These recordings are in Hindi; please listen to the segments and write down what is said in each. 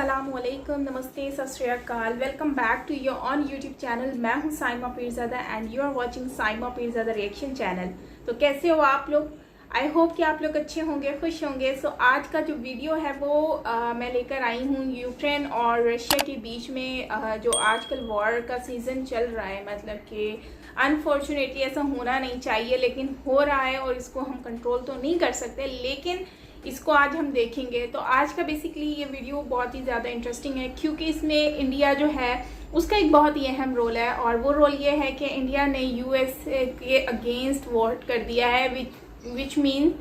अस्सलामुअलैकुम, नमस्ते, सत श्री अकाल। Welcome back to your own YouTube channel. मैं हूं Saima Peerzada and you are watching Saima Peerzada reaction channel. तो कैसे हो आप लोग? आई होप कि आप लोग अच्छे होंगे, खुश होंगे। सो आज का जो वीडियो है वो मैं लेकर आई हूँ यूक्रेन और रशिया के बीच में जो आजकल वॉर का सीज़न चल रहा है, मतलब कि अनफॉर्चुनेटली ऐसा होना नहीं चाहिए लेकिन हो रहा है और इसको हम कंट्रोल तो नहीं कर सकते, लेकिन इसको आज हम देखेंगे। तो आज का बेसिकली ये वीडियो बहुत ही ज़्यादा इंटरेस्टिंग है क्योंकि इसमें इंडिया जो है उसका एक बहुत ही अहम रोल है, और वो रोल ये है कि इंडिया ने यूएस के अगेंस्ट वोट कर दिया है, विच मीन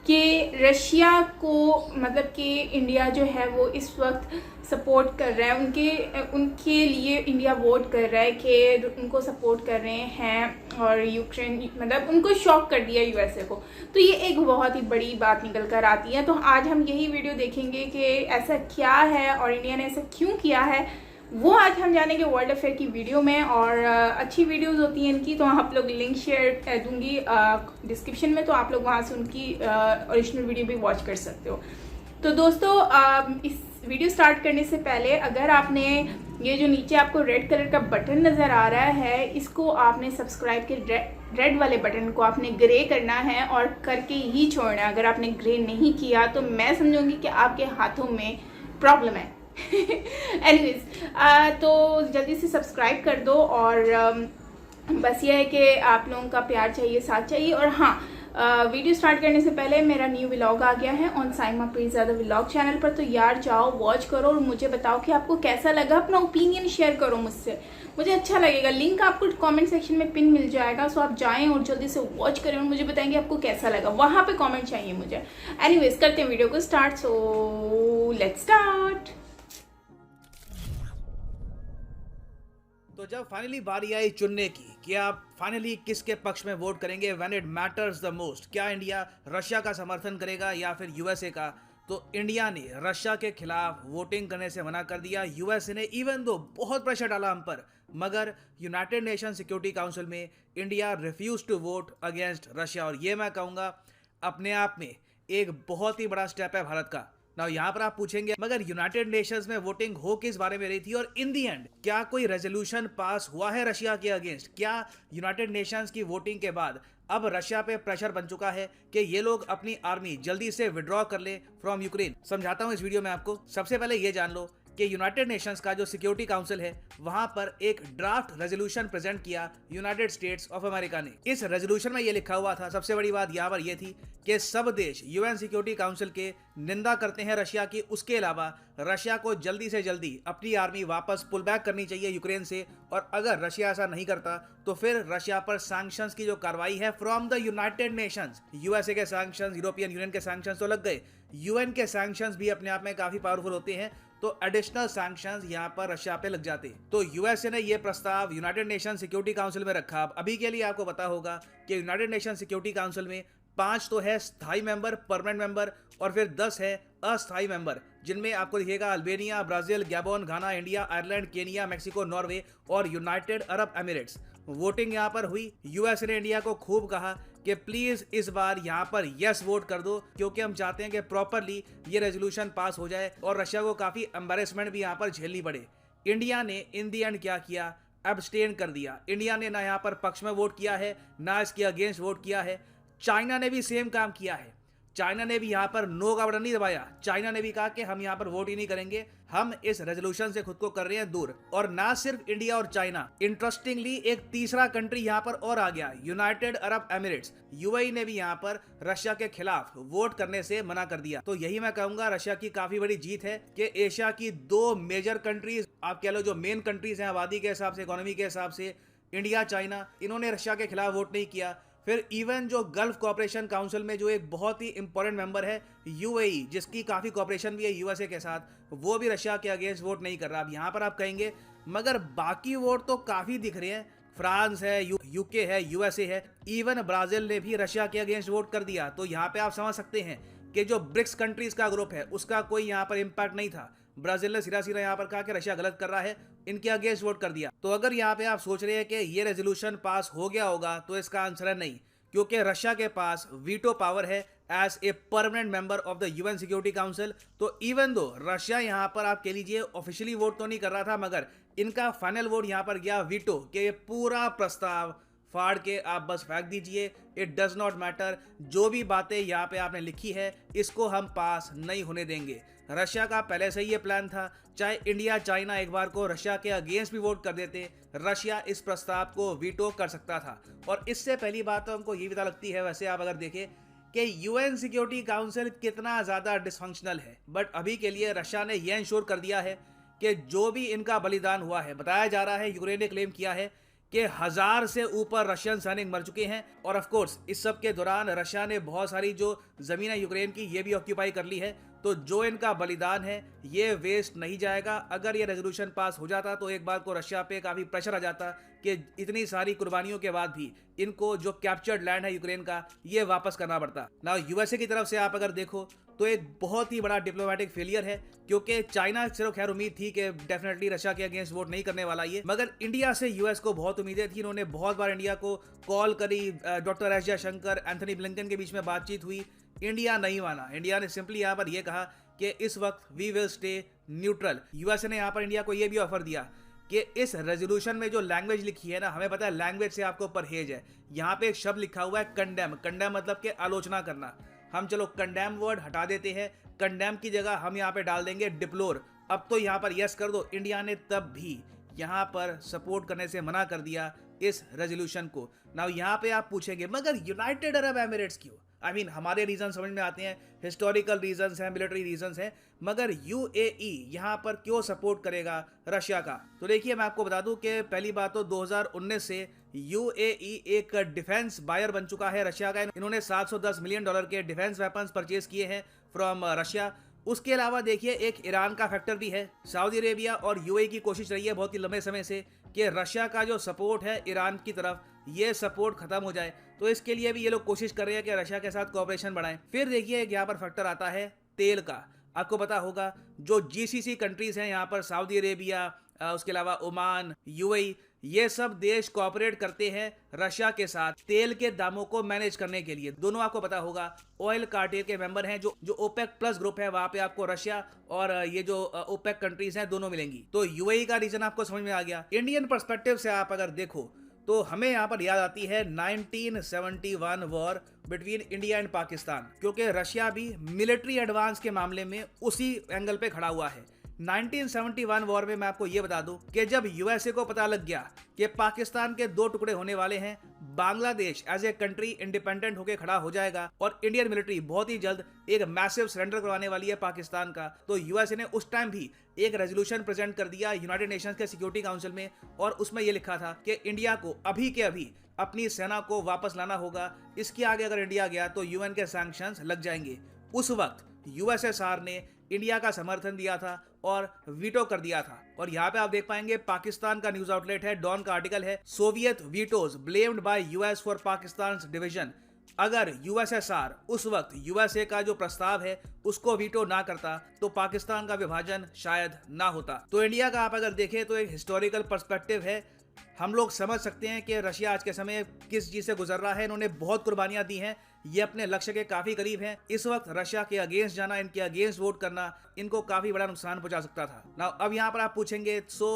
कि रशिया को, मतलब कि इंडिया जो है वो इस वक्त सपोर्ट कर रहा है, उनके लिए इंडिया वोट कर रहा है कि उनको सपोर्ट कर रहे हैं, और यूक्रेन मतलब उनको शॉक कर दिया यूएसए को। तो ये एक बहुत ही बड़ी बात निकल कर आती है। तो आज हम यही वीडियो देखेंगे कि ऐसा क्या है और इंडिया ने ऐसा क्यों किया है, वो आज हम जानेंगे वर्ल्ड अफेयर की वीडियो में। और अच्छी वीडियोस होती हैं इनकी, तो आप लोग लिंक शेयर दूंगी डिस्क्रिप्शन में, तो आप लोग वहाँ से उनकी ओरिजिनल वीडियो भी वॉच कर सकते हो। तो दोस्तों इस वीडियो स्टार्ट करने से पहले अगर आपने ये जो नीचे आपको रेड कलर का बटन नज़र आ रहा है, इसको आपने सब्सक्राइब के रेड वाले बटन को आपने ग्रे करना है और करके ही छोड़ना है। अगर आपने ग्रे नहीं किया तो मैं समझूंगी कि आपके हाथों में प्रॉब्लम है। एनीवेज तो जल्दी से सब्सक्राइब कर दो, और बस ये है कि आप लोगों का प्यार चाहिए, साथ चाहिए। और हाँ, वीडियो स्टार्ट करने से पहले मेरा न्यू व्लॉग आ गया है on Saima Pirzada vlog channel पर, तो यार जाओ वॉच करो और मुझे बताओ कि आपको कैसा लगा। अपना ओपिनियन शेयर करो मुझसे, मुझे अच्छा लगेगा। लिंक आपको कमेंट सेक्शन में पिन मिल जाएगा, सो आप जाएं और जल्दी से वॉच करें और मुझे बताएंगे आपको कैसा लगा। वहाँ पे कमेंट चाहिए मुझे। एनीवेज करते हैं वीडियो को स्टार्ट, सो लेट्स स्टार्ट। तो जब फाइनली बारी आई चुनने की कि आप फाइनली किसके पक्ष में वोट करेंगे, when it matters the most, क्या इंडिया रशिया का समर्थन करेगा या फिर यूएसए का, तो इंडिया ने रशिया के खिलाफ वोटिंग करने से मना कर दिया। यूएसए ने इवन दो बहुत प्रेशर डाला हम पर, मगर यूनाइटेड नेशन सिक्योरिटी काउंसिल में India refuse to vote against Russia. और ये मैं कहूँगा अपने आप में एक बहुत ही बड़ा स्टेप है भारत का। ना यहाँ पर आप पूछेंगे मगर यूनाइटेड नेशंस में वोटिंग हो किस बारे में रही थी, और इन दी एंड क्या कोई रेजोल्यूशन पास हुआ है रशिया के अगेंस्ट? क्या यूनाइटेड नेशंस की वोटिंग के बाद अब रशिया पे प्रेशर बन चुका है कि ये लोग अपनी आर्मी जल्दी से विड्रॉ कर ले फ्रॉम यूक्रेन? समझाता हूँ इस वीडियो में आपको। सबसे पहले ये जान लो कि यूनाइटेड नेशंस का जो सिक्योरिटी काउंसिल है वहां पर एक ड्राफ्ट रेजोल्यूशन प्रेजेंट किया यूनाइटेड स्टेट्स ऑफ अमेरिका ने। इस रेजोल्यूशन में ये लिखा हुआ था, सबसे बड़ी बात यहाँ पर यह थी कि सब देश यूएन सिक्योरिटी काउंसिल के निंदा करते हैं रशिया की। उसके अलावा रशिया को जल्दी से जल्दी अपनी आर्मी वापस पुल बैक करनी चाहिए यूक्रेन से, और अगर रशिया ऐसा नहीं करता तो फिर रशिया पर सैंक्शंस की जो कार्रवाई है from the United Nations, USA के सैंक्शंस, यूरोपियन यूनियन के सैंक्शंस तो लग गए, यूएन के सैंक्शंस भी अपने आप में काफी पावरफुल होते हैं, तो एडिशनल सैंक्शंस यहां पर रशिया पे लग जाते। तो यूएसए ने यह प्रस्ताव यूनाइटेड नेशन सिक्योरिटी काउंसिल में रखा। अभी के लिए आपको पता होगा कि यूनाइटेड नेशन सिक्योरिटी काउंसिल में 5 तो है स्थायी मेंबर, परमानेंट मेंबर, और फिर 10 है अस्थायी मेंबर, जिनमें आपको दिखेगा Albania, Brazil, Gabon, Ghana, India, Ireland, Kenya, Mexico, Norway और यूनाइटेड अरब एमिरेट्स। वोटिंग यहाँ पर हुई। यूएस ने इंडिया को खूब कहा कि प्लीज इस बार यहाँ पर यस वोट कर दो, क्योंकि हम चाहते हैं कि प्रॉपरली ये रेजोल्यूशन पास हो जाए और रशिया को काफी एम्बेरसमेंट भी यहाँ पर झेलनी पड़े। इंडिया ने इन दी एंड क्या किया? एब्सटेन कर दिया। इंडिया ने ना यहाँ पर पक्ष में वोट किया है, ना इसके अगेंस्ट वोट किया है। चाइना ने भी सेम काम किया है। चाइना ने भी यहाँ पर नो का बटन नहीं दबाया। चाइना ने भी कहा कि हम यहाँ पर वोट ही नहीं करेंगे, हम इस रेजोल्यूशन से खुद को कर रहे हैं दूर। और ना सिर्फ इंडिया और चाइना, इंटरेस्टिंगली एक तीसरा कंट्री यहाँ पर और आ गया, यूनाइटेड अरब एमिरेट्स, यूएई ने भी यहाँ पर रशिया के खिलाफ वोट करने से मना कर दिया। तो यही मैं कहूंगा रशिया की काफी बड़ी जीत है कि एशिया की 2 मेजर कंट्रीज, आप कह लो जो मेन कंट्रीज हैं आबादी के हिसाब से, इकोनॉमी के हिसाब से, इंडिया, चाइना, इन्होंने रशिया के खिलाफ वोट नहीं किया। फिर इवन जो गल्फ कोऑपरेशन काउंसिल में जो एक बहुत ही इंपॉर्टेंट मेंबर है यूएई, जिसकी काफी कोऑपरेशन भी है यूएसए के साथ, वो भी रशिया के अगेंस्ट वोट नहीं कर रहा। अब यहाँ पर आप कहेंगे मगर बाकी वोट तो काफी दिख रहे हैं, फ्रांस है, यूके है, यूएसए है, इवन ब्राजील ने भी रशिया के अगेंस्ट वोट कर दिया। तो यहाँ पे आप समझ सकते हैं कि जो ब्रिक्स कंट्रीज का ग्रुप है उसका कोई यहाँ पर इंपैक्ट नहीं था। ब्राजील ने सीधा सीधा यहाँ पर कहा कि रशिया गलत कर रहा है, इनके अगेंस्ट वोट कर दिया। तो अगर यहाँ पे आप सोच रहे हैं कि ये रेजोल्यूशन पास हो गया होगा, तो इसका आंसर है नहीं, क्योंकि रशिया के पास वीटो पावर है as a permanent member of the UN Security Council. तो इवन दो रशिया यहाँ पर आप कह लीजिए ऑफिशियली वोट तो नहीं कर रहा था, मगर इनका फाइनल वोट यहाँ पर गया वीटो के ये पूरा प्रस्ताव फाड़ के आप बस फेंक दीजिए, इट डज नॉट मैटर, जो भी बातें यहाँ पे आपने लिखी है इसको हम पास नहीं होने देंगे। रशिया का पहले से ही ये प्लान था, चाहे इंडिया चाइना एक बार को रशिया के अगेंस्ट भी वोट कर देते, रशिया इस प्रस्ताव को वीटो कर सकता था। और इससे पहली बात तो हमको ये पता लगती है, वैसे आप अगर देखें कि यूएन सिक्योरिटी काउंसिल कितना ज़्यादा डिसफंक्शनल है, बट अभी के लिए रशिया ने यह इंश्योर कर दिया है कि जो भी इनका बलिदान हुआ है, बताया जा रहा है, यूक्रेन ने क्लेम किया है कि 1000 से ऊपर रशियन सैनिक मर चुके हैं। और ऑफ कोर्स इस सब के दौरान रशिया ने बहुत सारी जो ज़मीन है यूक्रेन की ये भी ऑक्यूपाई कर ली है। तो जो इनका बलिदान है ये वेस्ट नहीं जाएगा। अगर ये रेजोल्यूशन पास हो जाता तो एक बार को रशिया पे काफ़ी प्रेशर आ जाता कि इतनी सारी कुर्बानियों के बाद भी इनको जो कैप्चर्ड लैंड है यूक्रेन का ये वापस करना पड़ता। ना यूएसए की तरफ से आप अगर देखो तो एक बहुत ही बड़ा डिप्लोमेटिक फेलियर है, क्योंकि चाइना सिर्फ खैर उम्मीद थी कि डेफिनेटली रशिया के अगेंस्ट वोट नहीं करने वाला ये, मगर इंडिया से यूएस को बहुत उम्मीदें थी। इन्होंने बहुत बार इंडिया को कॉल करी, doctor S Jaishankar, Anthony Blinken के बीच में बातचीत हुई, इंडिया नहीं माना। इंडिया ने सिंपली यहाँ पर यह कहा कि इस वक्त we will stay neutral. USA ने यहाँ पर इंडिया को यह भी ऑफर दिया कि इस रेजोल्यूशन में जो लैंग्वेज लिखी है ना, हमें पता है लैंग्वेज से आपको परहेज है, यहाँ पे एक शब्द लिखा हुआ है कंडेम। कंडेम मतलब कि आलोचना करना। हम चलो कंडेम वर्ड हटा देते हैं, कंडेम की जगह हम यहाँ पे डाल देंगे डिप्लोर। अब तो यहाँ पर यस कर दो। इंडिया ने तब भी यहाँ पर सपोर्ट करने से मना कर दिया इस रेजोल्यूशन को। नाउ यहाँ पे आप पूछेंगे मगर यूनाइटेड अरब एमिरेट्स क्यों? आई मीन हमारे रीजन समझ में आते हैं, हिस्टोरिकल रीजंस हैं, मिलिट्री रीजंस हैं, मगर यूएई यहाँ पर क्यों सपोर्ट करेगा रशिया का? तो देखिए मैं आपको बता दूं कि पहली बात तो 2019 से यूएई एक डिफेंस बायर बन चुका है रशिया का। इन्होंने $710 मिलियन के डिफेंस वेपन्स परचेज किए हैं फ्रॉम रशिया। उसके अलावा देखिए एक ईरान का फैक्टर भी है। सऊदी अरेबिया और यूएई की कोशिश रही है बहुत ही लंबे समय से कि रशिया का जो सपोर्ट है ईरान की तरफ ये सपोर्ट खत्म हो जाए, तो इसके लिए भी ये लोग कोशिश कर रहे हैं कि रशिया के साथ कोऑपरेशन बढ़ाएं। फिर देखिए यहाँ पर फैक्टर आता है तेल का। आपको पता होगा जो जीसीसी कंट्रीज हैं यहाँ पर सऊदी अरेबिया, उसके अलावा ओमान, यूएई, ये सब देश कोऑपरेट करते हैं रशिया के साथ तेल के दामों को मैनेज करने के लिए। दोनों आपको पता होगा ऑयल कार्टेल के मेंबर हैं। जो ओपेक प्लस ग्रुप है वहां पे आपको रशिया और ये जो ओपेक कंट्रीज हैं दोनों मिलेंगी। तो यूएई का रीजन आपको समझ में आ गया। इंडियन पर्सपेक्टिव से आप अगर देखो तो हमें यहाँ पर याद आती है 1971 war between India and Pakistan, क्योंकि रशिया भी मिलिट्री एडवांस के मामले में उसी एंगल पे खड़ा हुआ है। 1971 वॉर में मैं आपको ये बता दूं कि जब यूएसए को पता लग गया कि पाकिस्तान के 2 टुकड़े होने वाले हैं, Bangladesh as a country independent होकर खड़ा हो जाएगा और इंडियन मिलिट्री बहुत ही जल्द एक मैसिव सरेंडर करवाने वाली है पाकिस्तान का, तो यूएसए ने उस टाइम भी एक रेजोल्यूशन प्रेजेंट कर दिया यूनाइटेड नेशंस के सिक्योरिटी काउंसिल में, और उसमें यह लिखा था कि इंडिया को अभी के अभी अपनी सेना को वापस लाना होगा। इसके आगे अगर इंडिया गया तो यूएन के सैंक्शंस लग जाएंगे। उस वक्त यूएसएसआर ने इंडिया का समर्थन दिया था और वीटो कर दिया था। और यहाँ पे आप देख पाएंगे पाकिस्तान का न्यूज आउटलेट है, डॉन का आर्टिकल है, Soviet vetoes blamed bye US for Pakistan division. अगर यूएसएसआर उस वक्त यूएसए का जो प्रस्ताव है उसको वीटो ना करता तो पाकिस्तान का विभाजन शायद ना होता। तो इंडिया का आप अगर देखें तो एक हिस्टोरिकल पर्सपेक्टिव है। हम लोग समझ सकते हैं कि रशिया आज के समय किस चीज से गुजर रहा है। इन्होंने बहुत कुर्बानियां दी हैं, ये अपने लक्ष्य के काफी करीब हैं। इस वक्त रशिया के अगेंस्ट जाना, इनके अगेंस्ट वोट करना इनको काफी बड़ा नुकसान पहुंचा सकता था। ना अब यहाँ पर आप पूछेंगे सो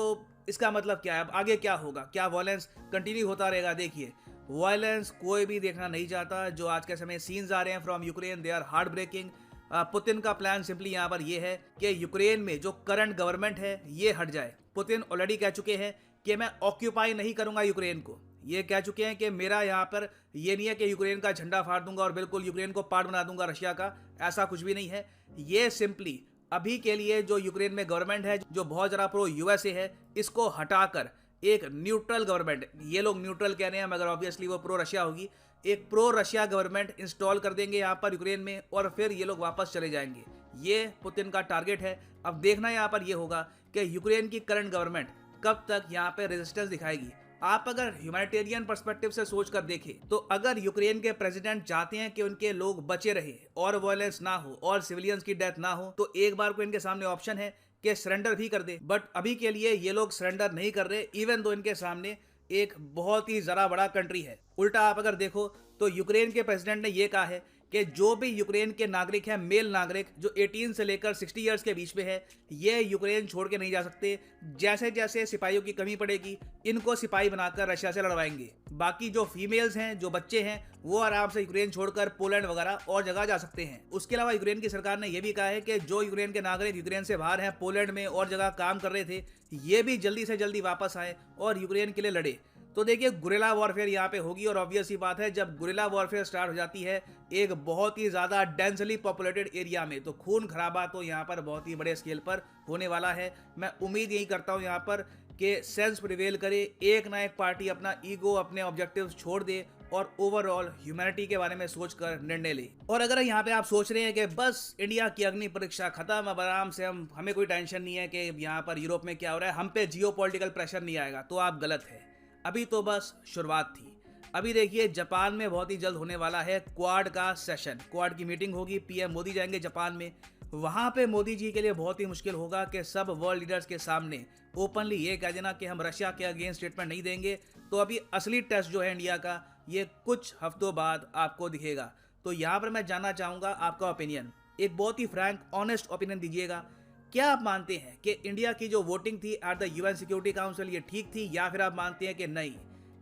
इसका मतलब क्या है, अब आगे क्या होगा, क्या वायलेंस कंटिन्यू होता रहेगा? देखिए वायलेंस कोई भी देखना नहीं चाहता। जो आज के समय सीन्स आ रहे हैं from Ukraine, they are heartbreaking. Putin का प्लान सिंपली यहाँ पर ये है कि यूक्रेन में जो करंट गवर्नमेंट है ये हट जाए। पुतिन ऑलरेडी कह चुके हैं कि मैं ऑक्यूपाई नहीं करूंगा यूक्रेन को। ये कह चुके हैं कि मेरा यहाँ पर ये नहीं है कि यूक्रेन का झंडा फाड़ दूंगा और बिल्कुल यूक्रेन को पार्ट बना दूंगा रशिया का, ऐसा कुछ भी नहीं है। ये सिंपली अभी के लिए जो यूक्रेन में गवर्नमेंट है जो बहुत ज़्यादा प्रो यूएसए है, इसको हटाकर एक न्यूट्रल गवर्नमेंट, ये लोग न्यूट्रल कह रहे हैं मगर ऑब्वियसली वो प्रो रशिया होगी, एक प्रो रशिया गवर्नमेंट इंस्टॉल कर देंगे यहाँ पर यूक्रेन में और फिर ये लोग वापस चले जाएंगे। ये पुतिन का टारगेट है। अब देखना यहाँ पर ये होगा कि यूक्रेन की करंट गवर्नमेंट कब तक यहाँ पे रेजिस्टेंस दिखाएगी। आप अगर ह्यूमैनिटेरियन पर्सपेक्टिव से सोच कर देखें तो अगर यूक्रेन के प्रेसिडेंट चाहते हैं कि उनके लोग बचे रहे और वायलेंस ना हो और सिविलियंस की डेथ ना हो, तो एक बार को इनके सामने ऑप्शन है कि सरेंडर भी कर दे। बट अभी के लिए ये लोग सरेंडर नहीं कर रहे, इवन दो इनके सामने एक बहुत ही ज़रा बड़ा कंट्री है। उल्टा आप अगर देखो तो यूक्रेन के प्रेसिडेंट ने यह कहा है कि जो भी यूक्रेन के नागरिक हैं, मेल नागरिक जो 18 से लेकर 60 ईयर्स के बीच में है, ये यूक्रेन छोड़ के नहीं जा सकते। जैसे जैसे सिपाहियों की कमी पड़ेगी, इनको सिपाही बनाकर रशिया से लड़वाएंगे। बाकी जो फीमेल्स हैं, जो बच्चे हैं, वो आराम से यूक्रेन छोड़कर पोलैंड वगैरह और जगह जा सकते हैं। उसके अलावा यूक्रेन की सरकार ने यह भी कहा है कि जो यूक्रेन के नागरिक यूक्रेन से बाहर हैं, पोलैंड में और जगह काम कर रहे थे, ये भी जल्दी से जल्दी वापस आए और यूक्रेन के लिए लड़े। तो देखिए, गुरिल्ला वॉरफेयर यहाँ पे होगी और ऑब्वियस ही बात है, जब गुरिल्ला वॉरफेयर स्टार्ट हो जाती है एक बहुत ही ज़्यादा डेंसली पॉपुलेटेड एरिया में, तो खून खराबा तो यहाँ पर बहुत ही बड़े स्केल पर होने वाला है। मैं उम्मीद यही करता हूँ यहाँ पर कि सेंस प्रिवेल करे, एक ना एक पार्टी अपना ईगो, अपने ऑब्जेक्टिव्स छोड़ दे और ओवरऑल ह्यूमैनिटी के बारे में सोचकर निर्णय ले। और अगर यहाँ पे आप सोच रहे हैं कि बस इंडिया की अग्नि परीक्षा खत्म, अब आराम से हमें कोई टेंशन नहीं है कि यहाँ पर यूरोप में क्या हो रहा है, हम पे जियोपॉलिटिकल प्रेशर नहीं आएगा, तो आप गलत है। अभी तो बस शुरुआत थी। अभी देखिए, जापान में बहुत ही जल्द होने वाला है क्वाड का सेशन, क्वाड की मीटिंग होगी, पीएम मोदी जाएंगे जापान में। वहाँ पे मोदी जी के लिए बहुत ही मुश्किल होगा कि सब वर्ल्ड लीडर्स के सामने ओपनली ये कह देना कि हम रशिया के अगेंस्ट स्टेटमेंट नहीं देंगे। तो अभी असली टेस्ट जो है इंडिया का, ये कुछ हफ्तों बाद आपको दिखेगा। तो यहाँ पर मैं जानना चाहूँगा आपका ओपिनियन, एक बहुत ही फ्रैंक ऑनेस्ट ओपिनियन दीजिएगा। क्या आप मानते हैं कि इंडिया की जो वोटिंग थी at the UN Security council, ये ठीक थी, या फिर आप मानते हैं कि नहीं,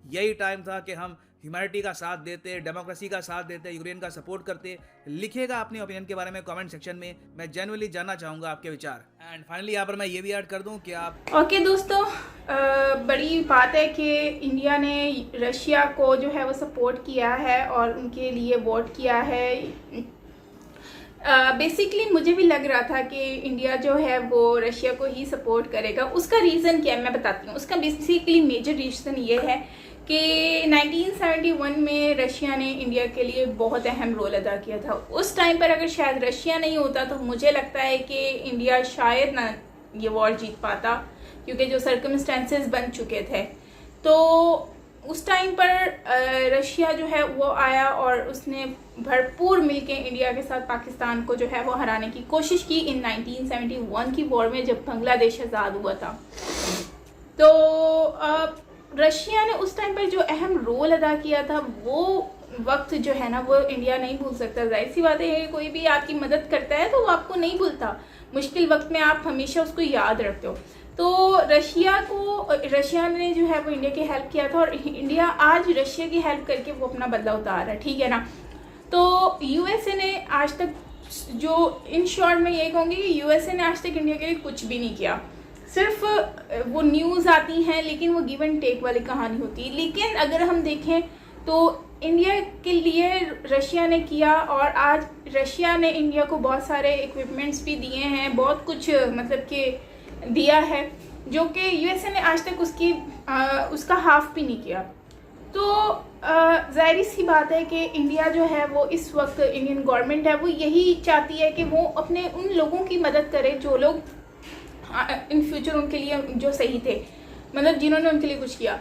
यही टाइम था कि हम ह्यूमैनिटी का साथ देते, डेमोक्रेसी का साथ देते, यूक्रेन का सपोर्ट करते? लिखिएगा अपने ओपिनियन के बारे में कमेंट सेक्शन में, मैं जेन्युइनली जानना चाहूँगा आपके विचार। एंड फाइनली यहाँ पर मैं ये भी ऐड कर दूँ कि आप ओके दोस्तों, बड़ी बात है कि इंडिया ने रशिया को जो है वो सपोर्ट किया है और उनके लिए वोट किया है। बेसिकली मुझे भी लग रहा था कि इंडिया जो है वो रशिया को ही सपोर्ट करेगा। उसका रीज़न क्या है मैं बताती हूँ। उसका बेसिकली मेजर रीज़न ये है कि 1971 में रशिया ने इंडिया के लिए बहुत अहम रोल अदा किया था। उस टाइम पर अगर शायद रशिया नहीं होता तो मुझे लगता है कि इंडिया शायद ना ये वॉर जीत पाता, क्योंकि जो सर्कमस्टेंसेस बन चुके थे। तो उस टाइम पर रशिया जो है वो आया और उसने भरपूर मिलके इंडिया के साथ पाकिस्तान को जो है वो हराने की कोशिश की इन 1971 की वॉर में, जब बांग्लादेश आज़ाद हुआ था। तो रशिया ने उस टाइम पर जो अहम रोल अदा किया था, वो वक्त जो है ना वो इंडिया नहीं भूल सकता। जाहिर सी बात है, कोई भी आपकी मदद करता है तो वो आपको नहीं भूलता, मुश्किल वक्त में आप हमेशा उसको याद रखते हो। तो रशिया ने जो है वो इंडिया की हेल्प किया था और इंडिया आज रशिया की हेल्प करके वो अपना बदला उतार रहा है, ठीक है ना। तो यूएसए ने आज तक, जो इन शॉर्ट में ये कहूँगी कि यूएसए ने आज तक इंडिया के लिए कुछ भी नहीं किया। सिर्फ वो न्यूज़ आती हैं, लेकिन वो गिव एंड टेक वाली कहानी होती है। लेकिन अगर हम देखें तो इंडिया के लिए रशिया ने किया, और आज रशिया ने इंडिया को बहुत सारे इक्विपमेंट्स भी दिए हैं, बहुत कुछ मतलब कि दिया है, जो कि यूएसए ने आज तक उसका हाफ भी नहीं किया। तो ज़ाहिर सी बात है कि इंडिया जो है वो इस वक्त, इंडियन गवर्नमेंट है वो यही चाहती है कि वो अपने उन लोगों की मदद करे जो लोग इन फ्यूचर उनके लिए जो सही थे, मतलब जिन्होंने उनके लिए कुछ किया।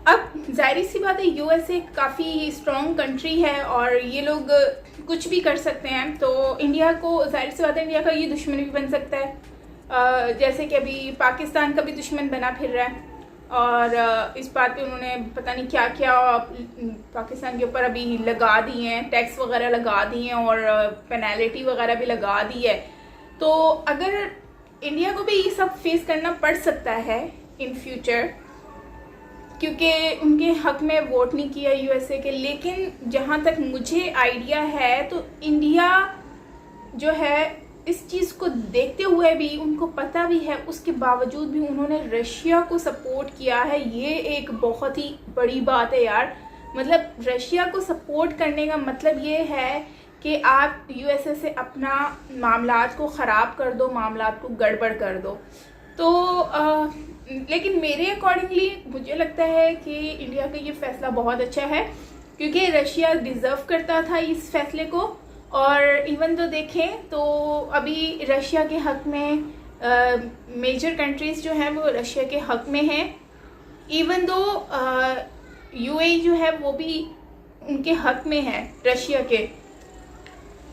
अब ज़ाहिर सी बात है, यूएसए काफ़ी स्ट्रॉन्ग कंट्री है और ये लोग कुछ भी कर सकते हैं। तो इंडिया को, ज़ाहिर सी बात है, इंडिया का ये दुश्मन भी बन सकता है, जैसे कि अभी पाकिस्तान का भी दुश्मन बना फिर रहा है। और इस बात पे उन्होंने पता नहीं क्या क्या पाकिस्तान के ऊपर अभी लगा दिए हैं, टैक्स वगैरह लगा दिए हैं और पेनल्टी वगैरह भी लगा दी है। तो अगर इंडिया को भी ये सब फेस करना पड़ सकता है इन फ्यूचर, क्योंकि उनके हक में वोट नहीं किया यूएसए के। लेकिन जहाँ तक मुझे आइडिया है तो इंडिया जो है इस चीज़ को देखते हुए भी, उनको पता भी है, उसके बावजूद भी उन्होंने रशिया को सपोर्ट किया है। ये एक बहुत ही बड़ी बात है यार। मतलब रशिया को सपोर्ट करने का मतलब ये है कि आप यूएसए से अपना मामलात को ख़राब कर दो, मामलात को गड़बड़ कर दो। तो लेकिन मेरे अकॉर्डिंगली मुझे लगता है कि इंडिया का ये फ़ैसला बहुत अच्छा है, क्योंकि रशिया डिज़र्व करता था इस फैसले को। और इवन तो देखें तो अभी रशिया के हक में मेजर कंट्रीज़ जो हैं वो रशिया के हक में हैं। इवन दो यूएई जो है वो भी उनके हक में है रशिया के।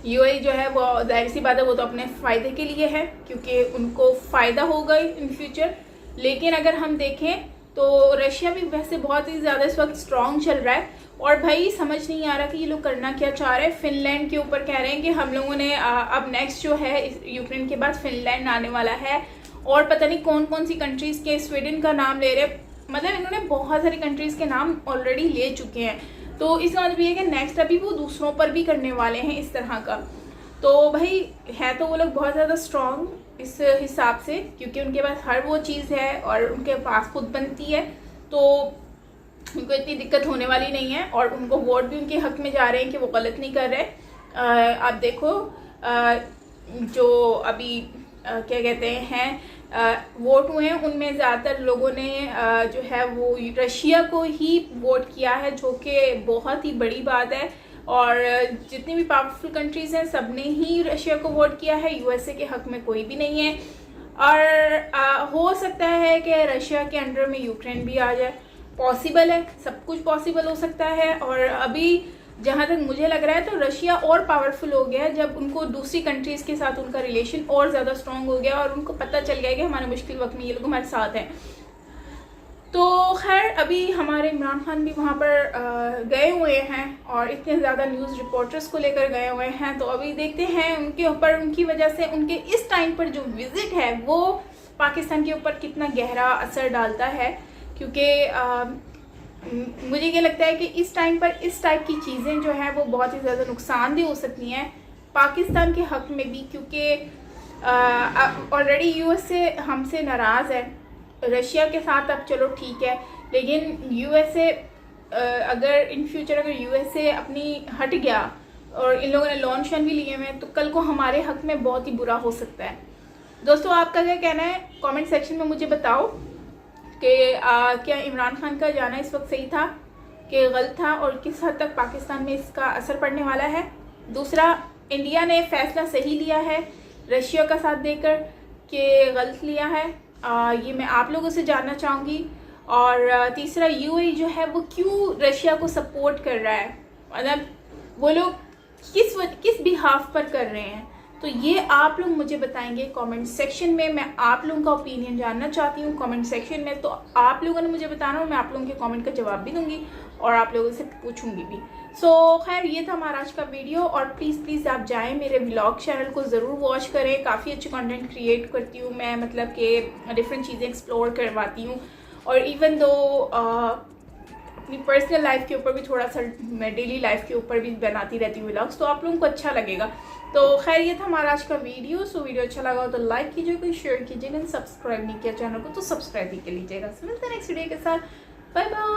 यूएई जो है वो जाहिर सी बात है, वो तो अपने फ़ायदे के लिए है, क्योंकि उनको फ़ायदा होगा इन फ्यूचर। लेकिन अगर हम देखें तो रशिया भी वैसे बहुत ही ज़्यादा इस वक्त स्ट्रॉन्ग चल रहा है और भाई समझ नहीं आ रहा कि ये लोग करना क्या चाह रहे हैं। फिनलैंड के ऊपर कह रहे हैं कि हम लोगों ने अब नेक्स्ट जो है यूक्रेन के बाद फिनलैंड आने वाला है और पता नहीं कौन कौन सी कंट्रीज़ के, स्वीडन का नाम ले रहे, मतलब इन्होंने बहुत सारी कंट्रीज़ के नाम ऑलरेडी ले चुके हैं। तो इसका मतलब ये है कि नेक्स्ट अभी वो दूसरों पर भी करने वाले हैं इस तरह का। तो भाई है तो वो लोग बहुत ज़्यादा स्ट्रॉन्ग इस हिसाब से, क्योंकि उनके पास हर वो चीज़ है और उनके पास खुद बनती है, तो उनको इतनी दिक्कत होने वाली नहीं है और उनको वोट भी उनके हक में जा रहे हैं कि वो गलत नहीं कर रहे। आप देखो जो अभी क्या कहते हैं वोट हुए हैं उनमें ज़्यादातर लोगों ने जो है वो रशिया को ही वोट किया है, जो कि बहुत ही बड़ी बात है। और जितनी भी पावरफुल कंट्रीज़ हैं सब ने ही रशिया को वोट किया है, यूएसए के हक में कोई भी नहीं है। और हो सकता है कि रशिया के अंडर में यूक्रेन भी आ जाए, पॉसिबल है, सब कुछ पॉसिबल हो सकता है। और अभी जहाँ तक मुझे लग रहा है तो रशिया और पावरफुल हो गया जब उनको दूसरी कंट्रीज़ के साथ उनका रिलेशन और ज़्यादा स्ट्रॉन्ग हो गया और उनको पता चल गया कि हमारे मुश्किल वक्त में ये लोग हमारे साथ हैं। तो खैर अभी हमारे इमरान खान भी वहाँ पर गए हुए हैं और इतने ज़्यादा न्यूज़ रिपोर्टर्स को लेकर गए हुए हैं। तो अभी देखते हैं उनके ऊपर, उनकी वजह से उनके इस टाइम पर जो विज़िट है वो पाकिस्तान के ऊपर कितना गहरा असर डालता है, क्योंकि मुझे ये लगता है कि इस टाइम पर इस टाइप की चीज़ें जो हैं वो बहुत ही ज़्यादा नुकसानदेह हो सकती हैं पाकिस्तान के हक़ में भी, क्योंकि ऑलरेडी यूएसए हमसे नाराज़ है। रशिया के साथ अब चलो ठीक है, लेकिन यूएसए अगर इन फ्यूचर अगर यूएसए अपनी हट गया और इन लोगों ने लॉन्च भी लिए हुए हैं तो कल को हमारे हक़ में बहुत ही बुरा हो सकता है। दोस्तों आपका क्या कहना है कमेंट सेक्शन में मुझे बताओ कि क्या इमरान खान का जाना इस वक्त सही था कि गलत था और किस हद तक पाकिस्तान में इसका असर पड़ने वाला है। दूसरा, इंडिया ने फ़ैसला सही लिया है रशिया का साथ देकर कि गलत लिया है, ये मैं आप लोगों से जानना चाहूँगी। और तीसरा, यूएई जो है वो क्यों रशिया को सपोर्ट कर रहा है, मतलब वो लोग किस बिहाफ पर कर रहे हैं, तो ये आप लोग मुझे बताएंगे कमेंट सेक्शन में। मैं आप लोगों का ओपिनियन जानना चाहती हूँ कमेंट सेक्शन में, तो आप लोगों ने मुझे बताना और मैं आप लोगों के कमेंट का जवाब भी दूंगी और आप लोगों से पूछूंगी भी। सो खैर ये था हमारा आज का वीडियो और प्लीज़ आप जाएं मेरे व्लॉग चैनल को ज़रूर वॉच करें। काफ़ी अच्छे कंटेंट क्रिएट करती हूँ मैं, मतलब कि डिफरेंट चीज़ें एक्सप्लोर करवाती हूँ और इवन दो अपनी पर्सनल लाइफ के ऊपर भी थोड़ा सा, मैं डेली लाइफ के ऊपर भी बनाती रहती हूँ व्लॉग्स, तो आप लोगों को अच्छा लगेगा। तो खैर ये था हमारा आज का वीडियो। सो वीडियो अच्छा लगा हो तो लाइक कीजिएगा, शेयर कीजिएगा, सब्सक्राइब नहीं किया चैनल को तो सब्सक्राइब भी कर लीजिएगा। मिलते हैं नेक्स्ट वीडियो के साथ, बाय बाय।